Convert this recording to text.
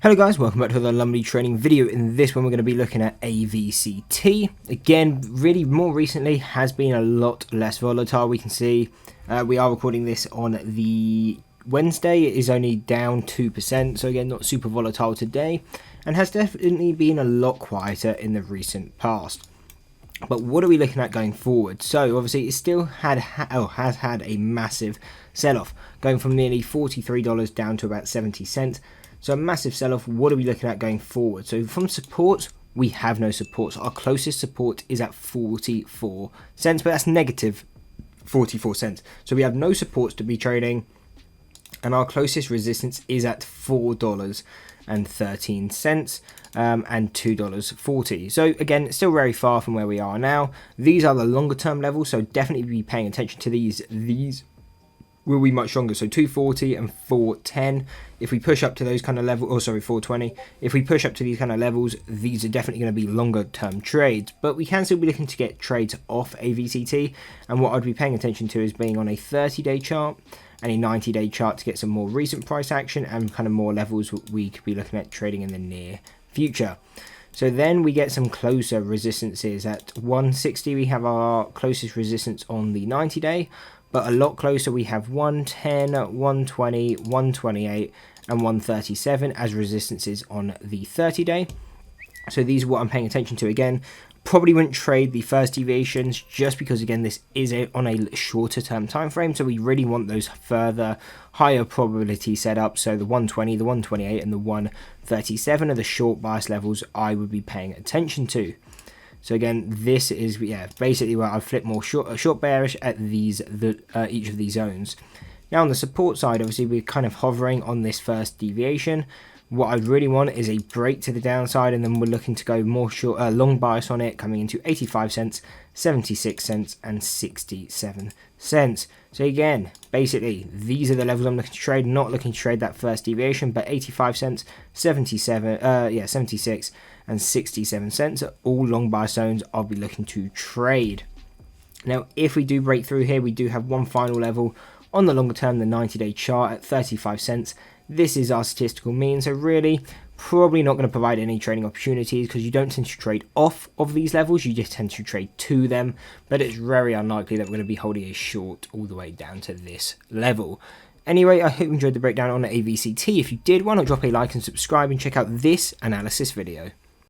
Hello guys, welcome back to the Lumley training video. In this one we're going to be looking at AVCT. Again, really more recently has been a lot less volatile. We can see we are recording this on the Wednesday. It is only down 2%, so again not super volatile today, and has definitely been a lot quieter in the recent past. But what are we looking at going forward? So obviously it still has had a massive sell-off, going from nearly $43 down to about 70 cents. So a massive sell-off. What are we looking at going forward? So from support, we have no support. So our closest support is at 44 cents, but that's negative 44 cents. So we have no supports to be trading, and our closest resistance is at $4.13 and $2.40. So again, still very far from where we are now. These are the longer term levels, so definitely be paying attention to these. These will be much stronger, so 240 and 410. If we push up to those kind of levels, or sorry, 420, if we push up to these kind of levels, these are definitely going to be longer term trades. But we can still be looking to get trades off AVCT, and what I'd be paying attention to is being on a 30-day chart and a 90-day chart to get some more recent price action and kind of more levels we could be looking at trading in the near future. So then we get some closer resistances. At 160 we have our closest resistance on the 90-day, but a lot closer we have 110, 120, 128 and 137 as resistances on the 30-day. So these are what I'm paying attention to. Again, probably wouldn't trade the first deviations just because again this is on a shorter term time frame, so we really want those further higher probability setups. So the 120, the 128 and the 137 are the short bias levels I would be paying attention to. So again, this is basically where I flip more short bearish at these each of these zones. Now on the support side, obviously we're kind of hovering on this first deviation. What I really want is a break to the downside, and then we're looking to go more long bias on it, coming into 85 cents, 76 cents and 67 cents. So again, basically these are the levels I'm looking to trade, not looking to trade that first deviation, but 85 cents, 76 and 67 cents are all long buy zones I'll be looking to trade. Now if we do break through here, we do have one final level on the longer term, the 90-day chart at 35 cents. This is our statistical mean, so really probably not going to provide any trading opportunities because you don't tend to trade off of these levels, you just tend to trade to them, but it's very unlikely that we're going to be holding a short all the way down to this level. Anyway, I hope you enjoyed the breakdown on the AVCT. If you did, why not drop a like and subscribe and check out this analysis video.